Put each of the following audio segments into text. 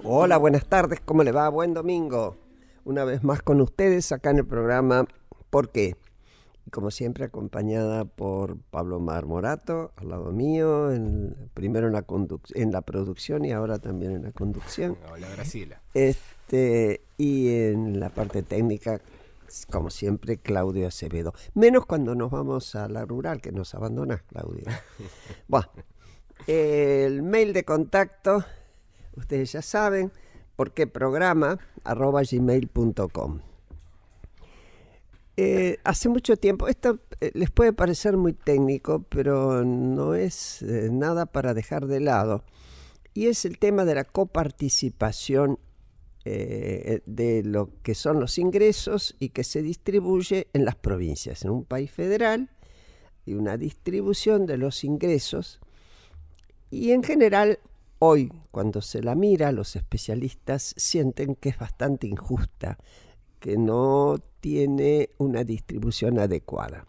Hola, buenas tardes, ¿cómo le va? Buen domingo. Una vez más con ustedes acá en el programa ¿Por qué? Y como siempre acompañada por Pablo Marmorato, al lado mío, primero en la producción y ahora también en la conducción. Hola, Graciela. Y en la parte técnica, como siempre, Claudio Acevedo. Menos cuando nos vamos a la rural, que nos abandonas, Claudio. Bueno, el mail de contacto, ustedes ya saben, porque programa @gmail.com. Hace mucho tiempo, esto les puede parecer muy técnico, pero no es nada para dejar de lado, y es el tema de la coparticipación de lo que son los ingresos y que se distribuye en las provincias. En un país federal y una distribución de los ingresos, y en general hoy, cuando se la mira, los especialistas sienten que es bastante injusta, que no tiene una distribución adecuada.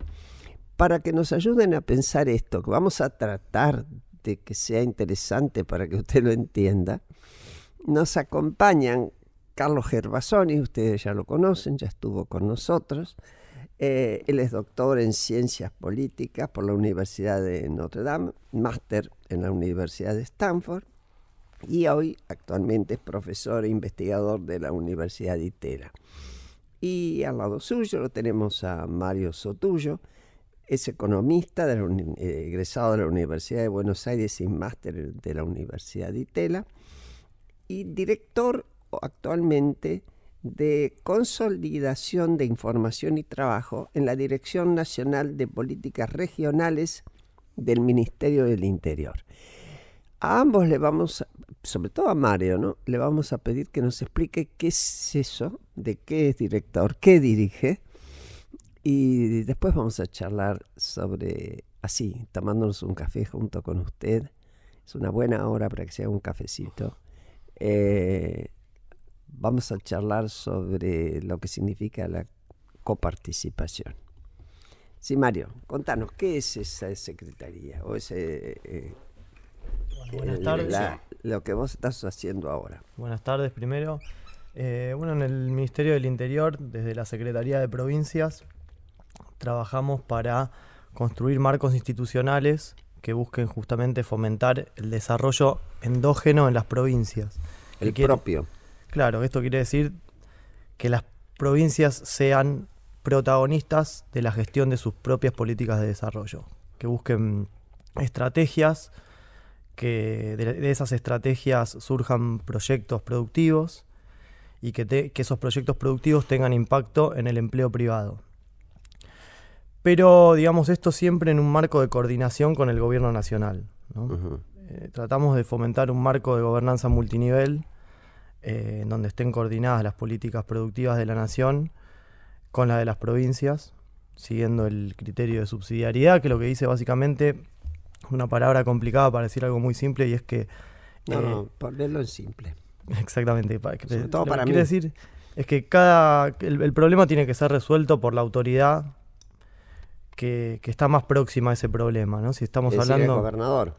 Para que nos ayuden a pensar esto, que vamos a tratar de que sea interesante para que usted lo entienda, nos acompañan Carlos Gervasoni, ustedes ya lo conocen, ya estuvo con nosotros. Él es doctor en Ciencias Políticas por la Universidad de Notre Dame, máster en la Universidad de Stanford, y hoy actualmente es profesor e investigador de la Universidad de Itela. Y al lado suyo lo tenemos a Mario Sotullo, es economista egresado de la Universidad de Buenos Aires y máster de la Universidad de Itela, y director actualmente de Consolidación de Información y Trabajo en la Dirección Nacional de Políticas Regionales del Ministerio del Interior. A ambos le vamos, sobre todo a Mario, ¿no?, le vamos a pedir que nos explique qué es eso, de qué es director, qué dirige, y después vamos a charlar sobre, así, tomándonos un café junto con usted. Es una buena hora para que se haga un cafecito. Vamos a charlar sobre lo que significa la coparticipación. Sí, Mario, contanos, ¿qué es esa secretaría? O ese... Buenas tardes. Lo que vos estás haciendo ahora. Buenas tardes primero. En el Ministerio del Interior, desde la Secretaría de Provincias, trabajamos para construir marcos institucionales que busquen justamente fomentar el desarrollo endógeno en las provincias. El propio. Claro, esto quiere decir que las provincias sean protagonistas de la gestión de sus propias políticas de desarrollo, que busquen estrategias, que de esas estrategias surjan proyectos productivos y que esos proyectos productivos tengan impacto en el empleo privado. Pero, digamos, esto siempre en un marco de coordinación con el gobierno nacional, ¿no? Uh-huh. Tratamos de fomentar un marco de gobernanza multinivel en donde estén coordinadas las políticas productivas de la nación con la de las provincias, siguiendo el criterio de subsidiariedad, que lo que dice básicamente... Una palabra complicada para decir algo muy simple, y es que... No, ponerlo en simple. Exactamente. Sobre todo para mí. Quiere decir es que el problema tiene que ser resuelto por la autoridad que está más próxima a ese problema, ¿no? Si estamos hablando... el gobernador.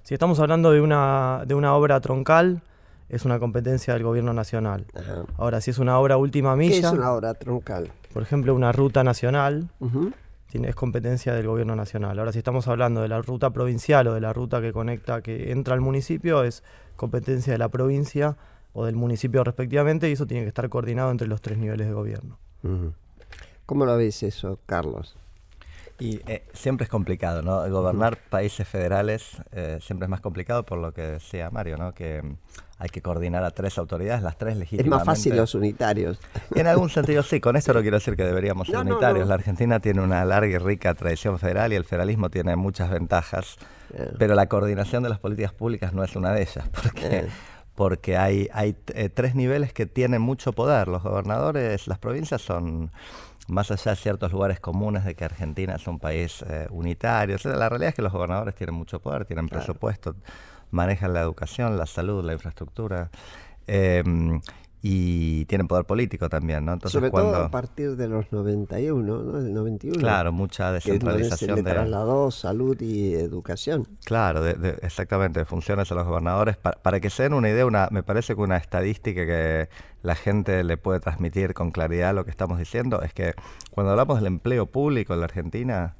Si estamos hablando de una obra troncal, es una competencia del gobierno nacional. Ajá. Ahora, si es una obra última milla... ¿Qué es una obra troncal? Por ejemplo, una ruta nacional... Uh-huh. Es competencia del gobierno nacional. Ahora, si estamos hablando de la ruta provincial o de la ruta que entra al municipio, es competencia de la provincia o del municipio respectivamente, y eso tiene que estar coordinado entre los tres niveles de gobierno. Uh-huh. ¿Cómo lo ves eso, Carlos? Y siempre es complicado, ¿no? Gobernar países federales siempre es más complicado, por lo que decía Mario, ¿no? Que hay que coordinar a tres autoridades, las tres legítimamente. Es más fácil los unitarios. Y en algún sentido sí, con esto no quiero decir que deberíamos ser unitarios. No. La Argentina tiene una larga y rica tradición federal y el federalismo tiene muchas ventajas, pero la coordinación de las políticas públicas no es una de ellas, porque hay tres niveles que tienen mucho poder. Los gobernadores, las provincias son... Más allá de ciertos lugares comunes de que Argentina es un país unitario, o sea, la realidad es que los gobernadores tienen mucho poder, tienen presupuesto, manejan la educación, la salud, la infraestructura. y tienen poder político también, ¿no? Entonces, sobre todo a partir de los 91, ¿no? Del 91. Claro, mucha descentralización. Que se le trasladó salud y educación. Claro, exactamente, de funciones a los gobernadores. Para que se den una idea, me parece que una estadística que la gente le puede transmitir con claridad lo que estamos diciendo es que cuando hablamos del empleo público en la Argentina,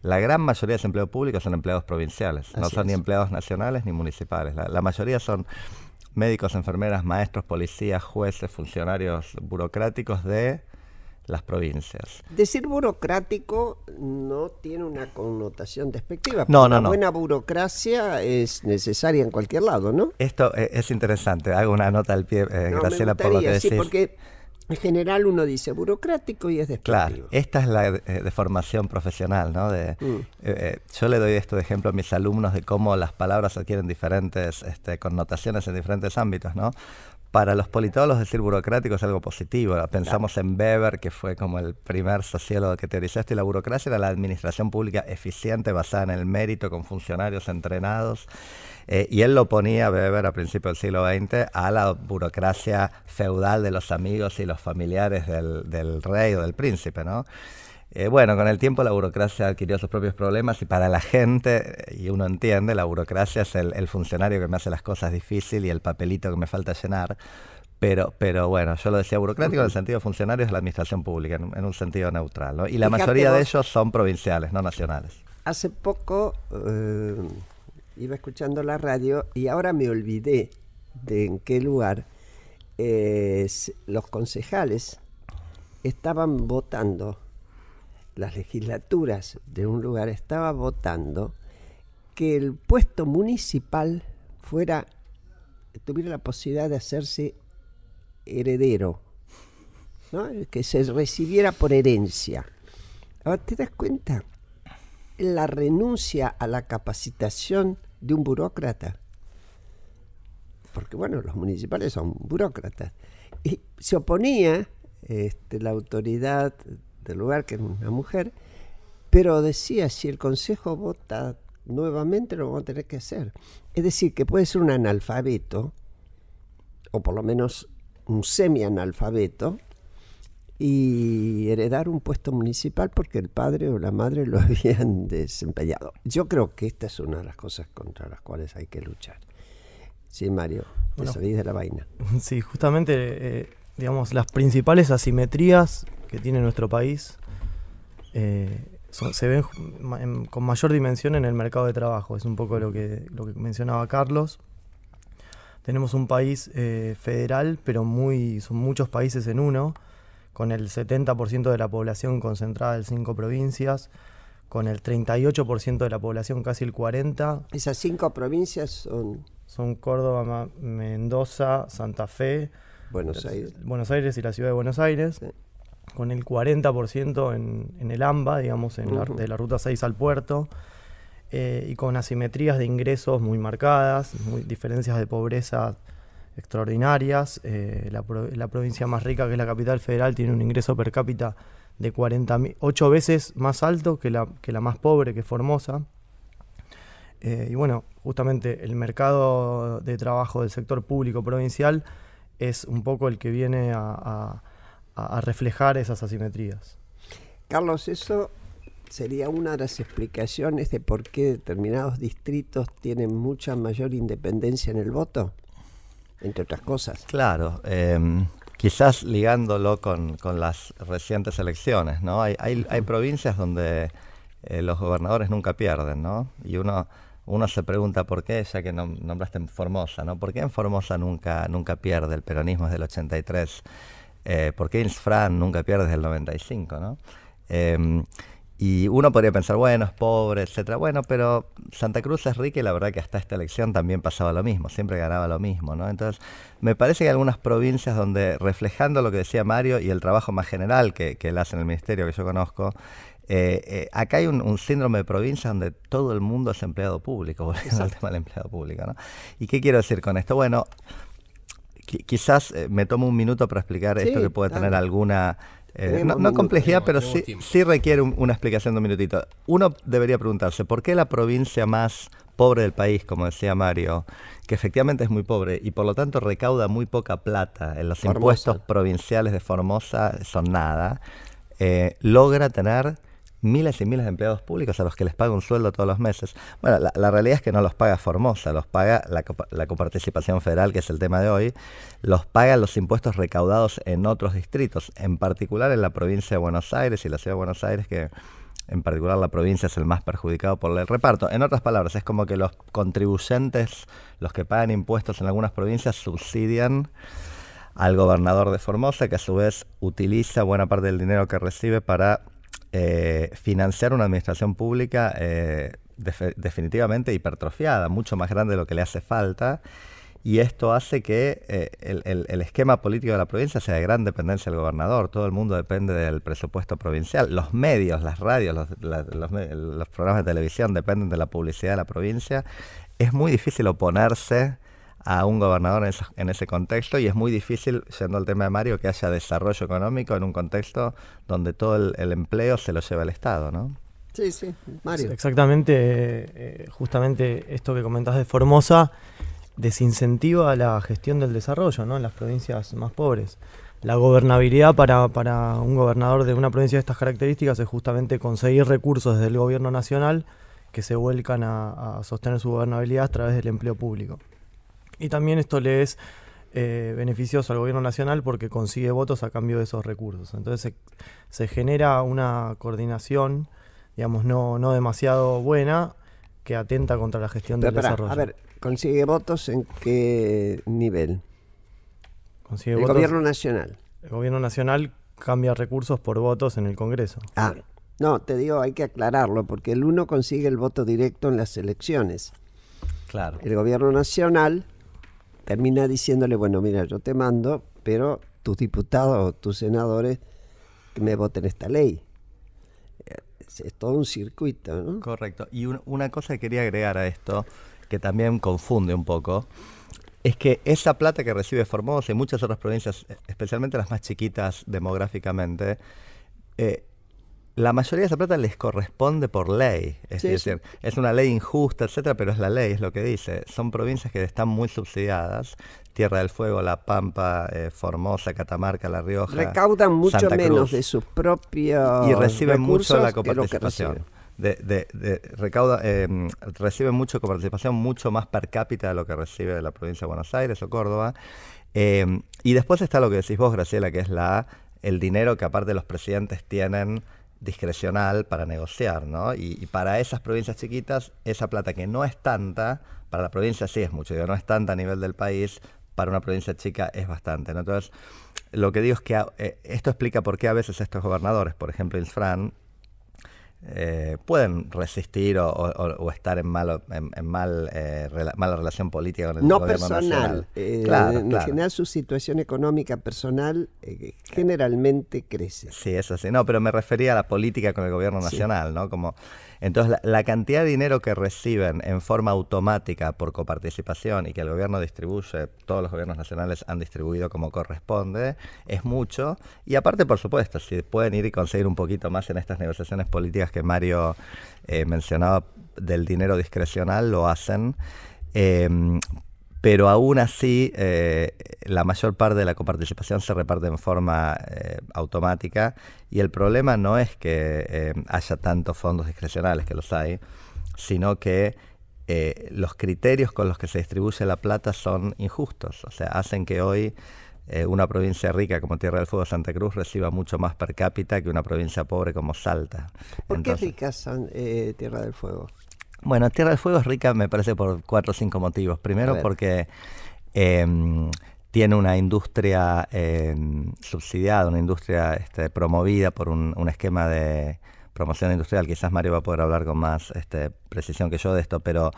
la gran mayoría de ese empleo público son empleados provinciales, no son ni empleados nacionales ni municipales. La mayoría son médicos, enfermeras, maestros, policías, jueces, funcionarios burocráticos de las provincias. Decir burocrático no tiene una connotación despectiva. No. Buena burocracia es necesaria en cualquier lado, ¿no? Esto es interesante. Hago una nota al pie, Graciela, por lo que decís. Sí, porque en general uno dice burocrático y es despectivo. Claro, esta es la deformación profesional, ¿no? Yo le doy esto de ejemplo a mis alumnos de cómo las palabras adquieren diferentes connotaciones en diferentes ámbitos, ¿no? Para los politólogos decir burocrático es algo positivo. Pensamos en Weber, que fue como el primer sociólogo que teorizó esto, y la burocracia era la administración pública eficiente basada en el mérito, con funcionarios entrenados. Y él lo ponía, Weber, a principios del siglo XX, a la burocracia feudal de los amigos y los familiares del rey o del príncipe, ¿no? Bueno, con el tiempo la burocracia adquirió sus propios problemas y para la gente, y uno entiende, la burocracia es el funcionario que me hace las cosas difíciles y el papelito que me falta llenar. Pero bueno, yo lo decía burocrático en el sentido de funcionarios de la administración pública, en un sentido neutral, ¿no? Y la mayoría de ellos son provinciales, no nacionales. Hace poco iba escuchando la radio y ahora me olvidé de en qué lugar los concejales estaban votando, las legislaturas de un lugar estaba votando que el puesto municipal tuviera la posibilidad de hacerse heredero, ¿no? Que se recibiera por herencia. Ahora, ¿te das cuenta? La renuncia a la capacitación de un burócrata. Porque, bueno, los municipales son burócratas. Y se oponía la autoridad del lugar, que era una mujer, pero decía, si el consejo vota nuevamente, lo vamos a tener que hacer. Es decir, que puede ser un analfabeto, o por lo menos un semi-analfabeto, y heredar un puesto municipal porque el padre o la madre lo habían desempeñado. Yo creo que esta es una de las cosas contra las cuales hay que luchar. Sí, Mario, te salís de la vaina. Sí, justamente, digamos, las principales asimetrías que tiene nuestro país se ven con mayor dimensión en el mercado de trabajo. Es un poco lo que mencionaba Carlos. Tenemos un país federal, pero son muchos países en uno, con el 70% de la población concentrada en 5 provincias, con el 38% de la población, casi el 40%. Esas 5 provincias son Córdoba, Mendoza, Santa Fe, Buenos Aires y la ciudad de Buenos Aires, sí. Con el 40% en el AMBA, digamos, de la Ruta 6 al puerto, y con asimetrías de ingresos muy marcadas, diferencias de pobreza extraordinarias. La provincia más rica, que es la capital federal, tiene un ingreso per cápita de 8 veces más alto que la más pobre, que es Formosa. Y bueno, justamente el mercado de trabajo del sector público provincial es un poco el que viene a reflejar esas asimetrías. Carlos, eso sería una de las explicaciones de por qué determinados distritos tienen mucha mayor independencia en el voto, entre otras cosas. Claro, quizás ligándolo con las recientes elecciones, ¿no? Hay provincias donde los gobernadores nunca pierden, ¿no? Y uno se pregunta por qué, ya que nombraste en Formosa, ¿no? ¿Por qué en Formosa nunca pierde? El peronismo es del 83. ¿Por qué Insfran nunca pierde desde el 95, ¿no? Y uno podría pensar, bueno, es pobre, etcétera. Bueno, pero Santa Cruz es rica y la verdad que hasta esta elección también pasaba lo mismo, siempre ganaba lo mismo, ¿no? Entonces, me parece que hay algunas provincias donde, reflejando lo que decía Mario y el trabajo más general que él hace en el ministerio, que yo conozco, acá hay un síndrome de provincia donde todo el mundo es empleado público, volviendo al tema del empleado público, ¿no? ¿Y qué quiero decir con esto? Bueno, quizás me tomo un minuto para explicar esto, que puede tener alguna no complejidad, pero sí requiere una explicación de un minutito. Uno debería preguntarse, ¿por qué la provincia más pobre del país, como decía Mario, que efectivamente es muy pobre y por lo tanto recauda muy poca plata, en los impuestos provinciales de Formosa son nada, logra tener miles y miles de empleados públicos a los que les paga un sueldo todos los meses. Bueno, la realidad es que no los paga Formosa, los paga la coparticipación federal, que es el tema de hoy, los pagan los impuestos recaudados en otros distritos, en particular en la provincia de Buenos Aires y la ciudad de Buenos Aires, que en particular la provincia es el más perjudicado por el reparto. En otras palabras, es como que los contribuyentes, los que pagan impuestos en algunas provincias, subsidian al gobernador de Formosa, que a su vez utiliza buena parte del dinero que recibe para financiar una administración pública definitivamente hipertrofiada, mucho más grande de lo que le hace falta, y esto hace que el esquema político de la provincia sea de gran dependencia del gobernador. Todo el mundo depende del presupuesto provincial, los medios, las radios, los programas de televisión dependen de la publicidad de la provincia. Es muy difícil oponerse a un gobernador en ese contexto, y es muy difícil, yendo al tema de Mario, que haya desarrollo económico en un contexto donde todo el empleo se lo lleva el Estado, ¿no? Sí, sí, Mario. Exactamente, justamente esto que comentás de Formosa desincentiva la gestión del desarrollo, ¿no?, en las provincias más pobres. La gobernabilidad para un gobernador de una provincia de estas características es justamente conseguir recursos desde el gobierno nacional que se vuelcan a sostener su gobernabilidad a través del empleo público. Y también esto le es beneficioso al gobierno nacional porque consigue votos a cambio de esos recursos. Entonces se genera una coordinación, digamos, no demasiado buena, que atenta contra la gestión del desarrollo. A ver, ¿consigue votos en qué nivel? Consigue el votos, gobierno nacional. El gobierno nacional cambia recursos por votos en el Congreso. Ah, no, te digo, hay que aclararlo, porque el uno consigue el voto directo en las elecciones. Claro. El gobierno nacional termina diciéndole, bueno, mira, yo te mando, pero tus diputados o tus senadores que me voten esta ley. Es todo un circuito, ¿no? Correcto. Y una cosa que quería agregar a esto, que también confunde un poco, es que esa plata que recibe Formosa y muchas otras provincias, especialmente las más chiquitas demográficamente, la mayoría de esa plata les corresponde por ley. Es decir, es una ley injusta, etcétera, pero es la ley, es lo que dice. Son provincias que están muy subsidiadas. Tierra del Fuego, La Pampa, Formosa, Catamarca, La Rioja. Recaudan mucho Santa menos Cruz, de sus propios y reciben mucho la recursos que lo que coparticipación. reciben. Reciben mucho coparticipación, mucho más per cápita de lo que recibe la provincia de Buenos Aires o Córdoba. Y después está lo que decís vos, Graciela, que es el dinero que aparte los presidentes tienen discrecional para negociar, ¿no? Y para esas provincias chiquitas, esa plata que no es tanta, para la provincia sí es mucho, no es tanta a nivel del país, para una provincia chica es bastante, ¿no? Entonces, lo que digo es que esto explica por qué a veces estos gobernadores, por ejemplo Insfrán, pueden resistir o estar en mala relación política con el no gobierno personal, nacional. En general su situación económica personal generalmente crece. Sí, eso sí. No, pero me refería a la política con el gobierno nacional, ¿no? Entonces, la cantidad de dinero que reciben en forma automática por coparticipación y que el gobierno distribuye, todos los gobiernos nacionales han distribuido como corresponde, es mucho. Y aparte, por supuesto, si pueden ir y conseguir un poquito más en estas negociaciones políticas que Mario mencionaba del dinero discrecional, lo hacen. Pero aún así, la mayor parte de la coparticipación se reparte en forma automática, y el problema no es que haya tantos fondos discrecionales, que los hay, sino que los criterios con los que se distribuye la plata son injustos. O sea, hacen que hoy una provincia rica como Tierra del Fuego, Santa Cruz, reciba mucho más per cápita que una provincia pobre como Salta. ¿Por qué es rica Tierra del Fuego? Bueno, Tierra del Fuego es rica, me parece, por 4 o 5 motivos. Primero, porque tiene una industria subsidiada, una industria promovida por un esquema de promoción industrial. Quizás Mario va a poder hablar con más precisión que yo de esto, pero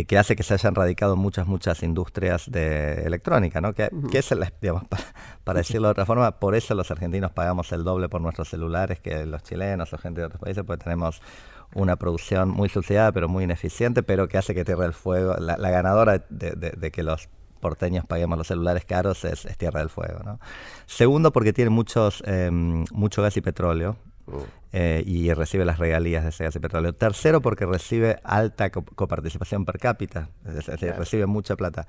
que hace que se hayan radicado muchas industrias de electrónica, ¿no? Que es, digamos, para decirlo de otra forma, por eso los argentinos pagamos el doble por nuestros celulares que los chilenos o gente de otros países, porque tenemos una producción muy subsidiada pero muy ineficiente, pero que hace que Tierra del Fuego, la ganadora de que los porteños paguemos los celulares caros es Tierra del Fuego, ¿no? Segundo, porque tiene mucho gas y petróleo, y recibe las regalías de ese gas y petróleo. Tercero, porque recibe alta coparticipación per cápita, es decir, recibe mucha plata.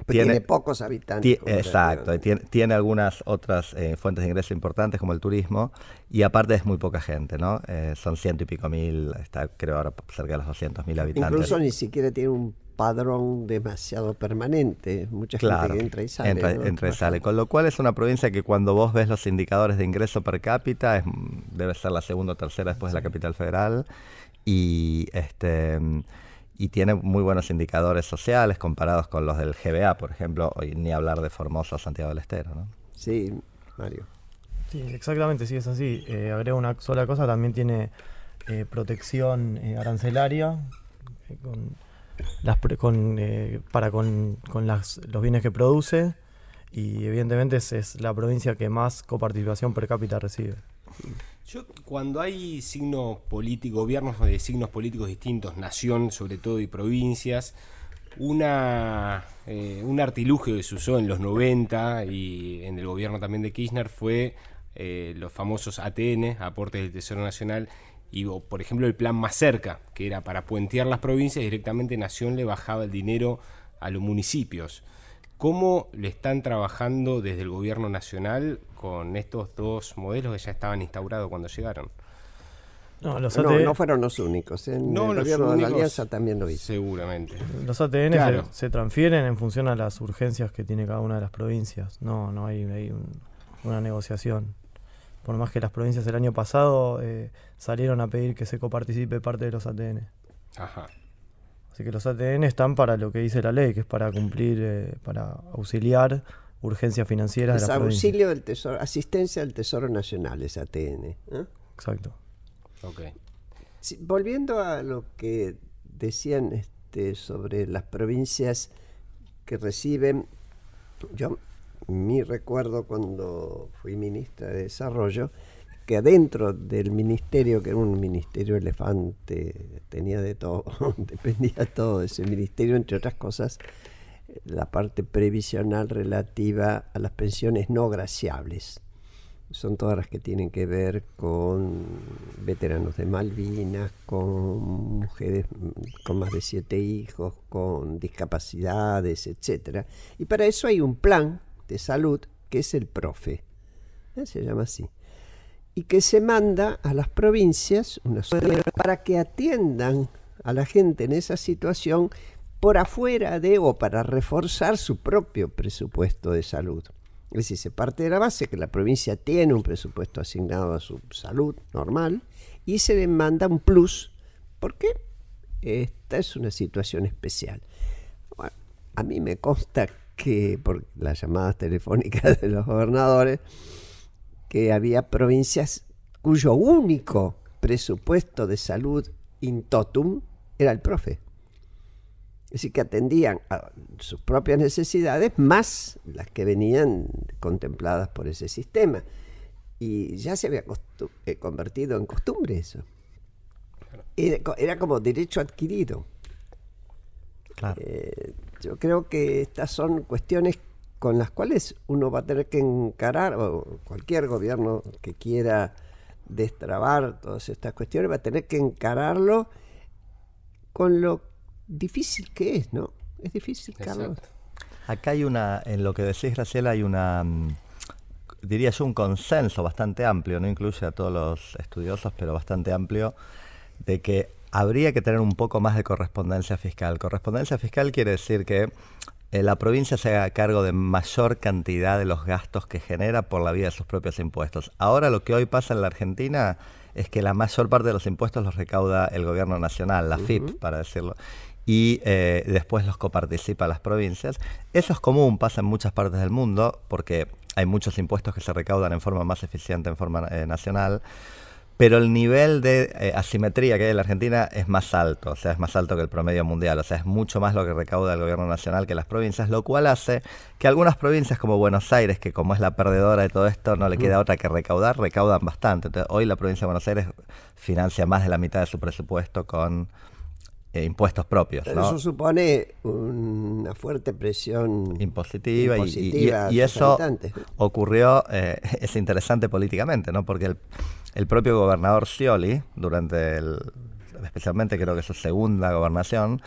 Tiene pocos habitantes. Exacto, tiene algunas otras fuentes de ingreso importantes como el turismo, y aparte es muy poca gente, ¿no? Son 100 y pico mil, está creo ahora cerca de los 200.000 habitantes. Incluso ni siquiera tiene un padrón demasiado permanente, mucha gente que entra y sale. Entra y sale, con lo cual es una provincia que cuando vos ves los indicadores de ingreso per cápita, debe ser la segunda o tercera después de la capital federal, y tiene muy buenos indicadores sociales comparados con los del GBA, por ejemplo, hoy ni hablar de Formosa o Santiago del Estero, ¿no? Sí, Mario. Sí, exactamente, sí, es así. Agrego una sola cosa, también tiene protección arancelaria con los bienes que produce, y evidentemente es la provincia que más coparticipación per cápita recibe. Cuando hay signos políticos, gobiernos de signos políticos distintos, nación sobre todo y provincias, un artilugio que se usó en los 90 y en el gobierno también de Kirchner fue los famosos ATN, aportes del Tesoro Nacional, y por ejemplo el plan Más Cerca, que era para puentear las provincias, directamente Nación le bajaba el dinero a los municipios. ¿Cómo le están trabajando desde el gobierno nacional con estos dos modelos que ya estaban instaurados cuando llegaron? No fueron los únicos. El gobierno de la Alianza también lo hizo. Seguramente. Los ATN se transfieren en función a las urgencias que tiene cada una de las provincias. No hay una negociación. Por más que las provincias el año pasado salieron a pedir que se coparticipe parte de los ATN. Ajá. Así que los ATN están para lo que dice la ley, que es para cumplir, para auxiliar urgencias financieras de la provincia. Auxilio del Tesoro, asistencia del Tesoro Nacional, es ATN. Exacto. Okay. Sí, volviendo a lo que decían sobre las provincias que reciben, mi recuerdo cuando fui ministra de Desarrollo, que adentro del ministerio, que era un ministerio elefante, tenía de todo, dependía todo de ese ministerio, entre otras cosas, la parte previsional relativa a las pensiones no graciables. Son todas las que tienen que ver con veteranos de Malvinas, con mujeres con más de 7 hijos, con discapacidades, etcétera. Y para eso hay un plan de salud que es el PROFE, se llama así, y que se manda a las provincias para que atiendan a la gente en esa situación por afuera o para reforzar su propio presupuesto de salud. Es decir, se parte de la base que la provincia tiene un presupuesto asignado a su salud normal y se le manda un plus porque esta es una situación especial. Bueno, a mí me consta que por las llamadas telefónicas de los gobernadores, que había provincias cuyo único presupuesto de salud in totum era el PROFE. Es decir, que atendían a sus propias necesidades más las que venían contempladas por ese sistema. Y ya se había convertido en costumbre eso. Era como derecho adquirido. Claro. Yo creo que estas son cuestiones con las cuales uno va a tener que encarar, o cualquier gobierno que quiera destrabar todas estas cuestiones va a tener que encararlo con lo difícil que es, ¿no? Es difícil, Carlos. Acá hay en lo que decís, Graciela, hay diría yo, un consenso bastante amplio, no incluye a todos los estudiosos, pero bastante amplio, de que habría que tener un poco más de correspondencia fiscal. Correspondencia fiscal quiere decir que la provincia se haga cargo de mayor cantidad de los gastos que genera por la vía de sus propios impuestos. Ahora lo que hoy pasa en la Argentina es que la mayor parte de los impuestos los recauda el gobierno nacional, la FIP, para decirlo, y después los coparticipa las provincias. Eso es común, pasa en muchas partes del mundo, porque hay muchos impuestos que se recaudan en forma más eficiente, en forma nacional, pero el nivel de asimetría que hay en la Argentina es más alto, o sea, es más alto que el promedio mundial, o sea, es mucho más lo que recauda el gobierno nacional que las provincias, lo cual hace que algunas provincias como Buenos Aires, que como es la perdedora de todo esto, no le queda otra que recaudar, recaudan bastante. Entonces, hoy la provincia de Buenos Aires financia más de la mitad de su presupuesto con impuestos propios. Pero eso supone una fuerte presión impositiva y eso ocurrió, es interesante políticamente, ¿no? Porque el propio gobernador Scioli, durante especialmente creo que su segunda gobernación,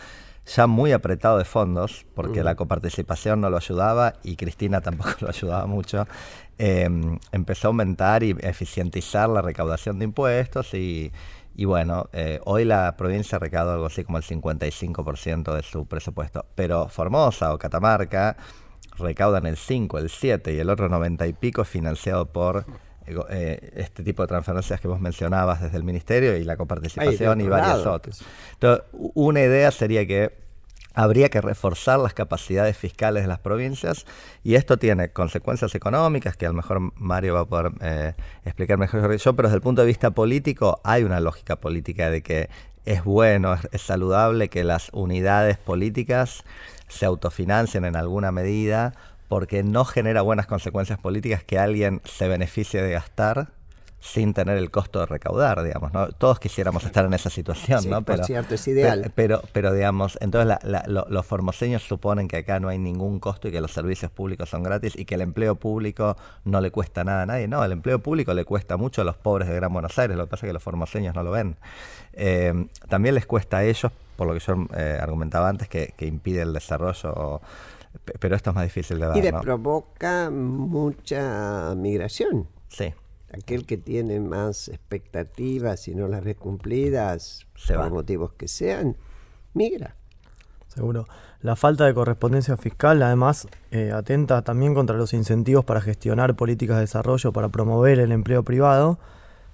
ya muy apretado de fondos, porque la coparticipación no lo ayudaba y Cristina tampoco lo ayudaba mucho, empezó a aumentar y eficientizar la recaudación de impuestos y bueno, hoy la provincia recauda algo así como el 55% de su presupuesto, pero Formosa o Catamarca recaudan el 5, el 7 y el otro 90 y pico es financiado por este tipo de transferencias que vos mencionabas desde el ministerio y la coparticipación y varias otras. Entonces, una idea sería que habría que reforzar las capacidades fiscales de las provincias y esto tiene consecuencias económicas que a lo mejor Mario va a poder explicar mejor que yo, pero desde el punto de vista político hay una lógica política de que es bueno, es saludable que las unidades políticas se autofinancien en alguna medida porque no genera buenas consecuencias políticas que alguien se beneficie de gastar sin tener el costo de recaudar, digamos, ¿no? Todos quisiéramos estar en esa situación, sí, ¿no? Pero, por cierto, es ideal. Pero digamos, entonces los formoseños suponen que acá no hay ningún costo y que los servicios públicos son gratis y que el empleo público no le cuesta nada a nadie. No, el empleo público le cuesta mucho a los pobres de Gran Buenos Aires, lo que pasa es que los formoseños no lo ven. También les cuesta a ellos, por lo que yo argumentaba antes, que impide el desarrollo, pero esto es más difícil de ver, y le ¿no? provoca mucha migración. Sí. Aquel que tiene más expectativas y no las ve cumplidas, por motivos que sean, migra. Seguro. La falta de correspondencia fiscal, además, atenta también contra los incentivos para gestionar políticas de desarrollo, para promover el empleo privado,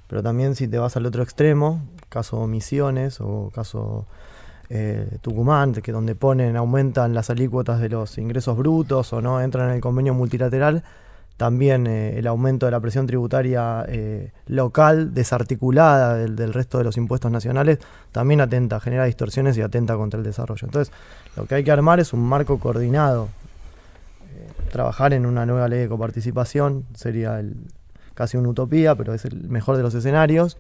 pero también si te vas al otro extremo, caso Misiones o caso Tucumán, que donde aumentan las alícuotas de los ingresos brutos o no entran en el convenio multilateral, también el aumento de la presión tributaria local, desarticulada del resto de los impuestos nacionales, también genera distorsiones y atenta contra el desarrollo. Entonces, lo que hay que armar es un marco coordinado. Trabajar en una nueva ley de coparticipación sería casi una utopía, pero es el mejor de los escenarios,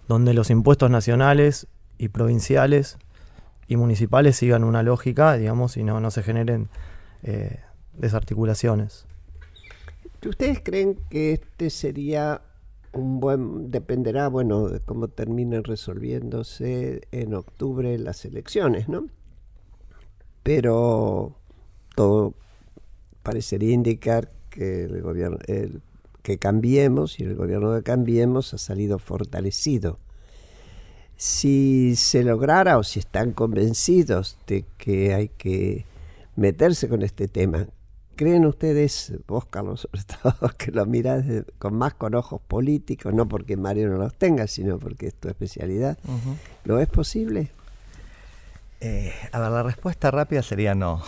donde los impuestos nacionales y provinciales y municipales sigan una lógica, digamos, y no se generen desarticulaciones. ¿Ustedes creen que este sería dependerá, bueno, de cómo terminen resolviéndose en octubre las elecciones, ¿no? Pero todo parecería indicar que el gobierno, que Cambiemos y el gobierno de Cambiemos ha salido fortalecido. Si se lograra o si están convencidos de que hay que meterse con este tema, ¿creen ustedes, vos Carlos sobre todo, que lo mirás con ojos políticos, no porque Mario no los tenga, sino porque es tu especialidad? ¿Lo es posible? A ver, la respuesta rápida sería no.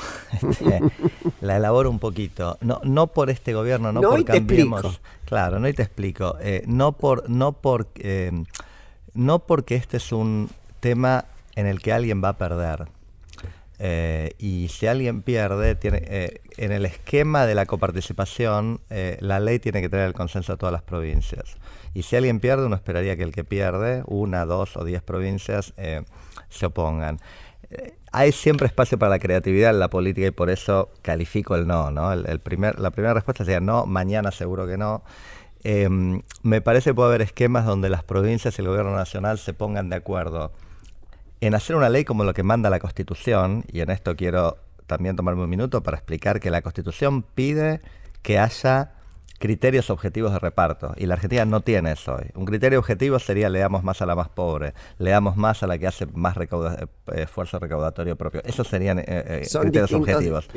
La elaboro un poquito. No por este gobierno, no por Cambiemos. Claro, no, y te explico. No porque este es un tema en el que alguien va a perder. Y si alguien pierde, en el esquema de la coparticipación, la ley tiene que tener el consenso de todas las provincias. Y si alguien pierde, uno esperaría que el que pierde, 1, 2 o 10 provincias, se opongan. Hay siempre espacio para la creatividad en la política y por eso califico el no, ¿no? La primera respuesta sería no, mañana seguro que no. Me parece que puede haber esquemas donde las provincias y el gobierno nacional se pongan de acuerdo en hacer una ley como lo que manda la Constitución, y en esto quiero también tomarme un minuto para explicar que la Constitución pide que haya criterios objetivos de reparto, y la Argentina no tiene eso hoy. Un criterio objetivo sería le damos más a la más pobre, le damos más a la que hace más esfuerzo recaudatorio propio. Esos serían criterios objetivos.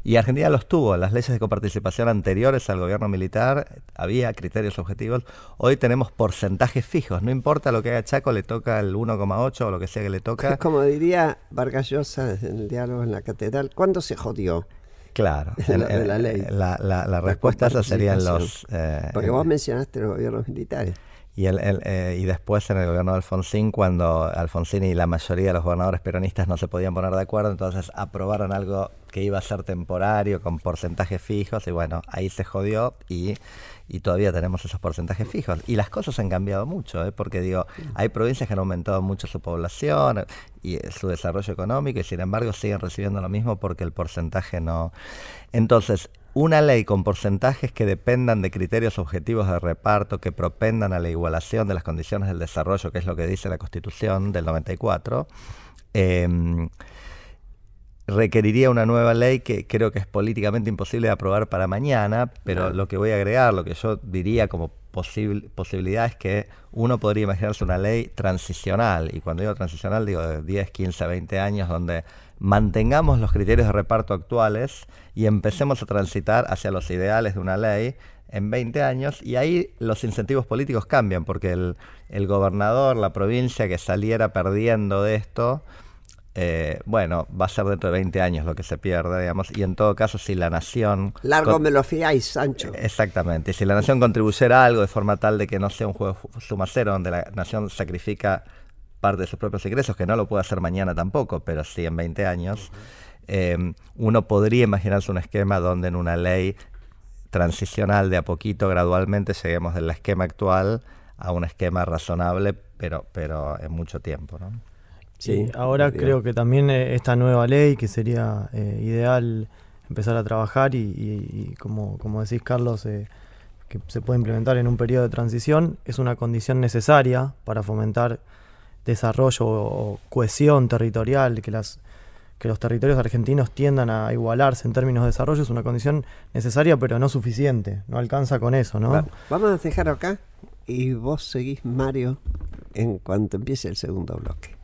Y Argentina los tuvo. En las leyes de coparticipación anteriores al gobierno militar había criterios objetivos. Hoy tenemos porcentajes fijos. No importa lo que haga Chaco, le toca el 1,8 o lo que sea que le toca. Como diría Vargas Llosa en el diálogo en la catedral, ¿cuándo se jodió? Claro, de la ley. La respuesta a esa serían los... porque vos mencionaste los gobiernos militares. y después en el gobierno de Alfonsín, cuando Alfonsín y la mayoría de los gobernadores peronistas no se podían poner de acuerdo, entonces aprobaron algo que iba a ser temporario, con porcentajes fijos, y bueno, ahí se jodió y todavía tenemos esos porcentajes fijos. Y las cosas han cambiado mucho, porque digo, hay provincias que han aumentado mucho su población y su desarrollo económico, y sin embargo siguen recibiendo lo mismo porque el porcentaje no. Entonces, una ley con porcentajes que dependan de criterios objetivos de reparto, que propendan a la igualación de las condiciones del desarrollo, que es lo que dice la Constitución del 94, requeriría una nueva ley que creo que es políticamente imposible de aprobar para mañana, pero lo que voy a agregar, lo que yo diría como posibilidad es que uno podría imaginarse una ley transicional, y cuando digo transicional digo de 10, 15, 20 años, donde mantengamos los criterios de reparto actuales y empecemos a transitar hacia los ideales de una ley en 20 años, y ahí los incentivos políticos cambian, porque el gobernador, la provincia que saliera perdiendo de esto, bueno, va a ser dentro de 20 años lo que se pierde, digamos, y en todo caso si la nación... Largo me lo fiáis, Sancho. Exactamente, y si la nación contribuyera a algo de forma tal de que no sea un juego suma cero, donde la nación sacrifica parte de sus propios ingresos, que no lo puede hacer mañana tampoco, pero sí en 20 años, uno podría imaginarse un esquema donde en una ley transicional de a poquito, gradualmente, lleguemos del esquema actual a un esquema razonable, pero en mucho tiempo, ¿no? Sí, ahora creo que también esta nueva ley, que sería ideal empezar a trabajar y como decís, Carlos, que se puede implementar en un periodo de transición, es una condición necesaria para fomentar desarrollo o cohesión territorial, que los territorios argentinos tiendan a igualarse en términos de desarrollo. Es una condición necesaria, pero no suficiente, no alcanza con eso, ¿no? Vamos a dejar acá y vos seguís, Mario, en cuanto empiece el segundo bloque.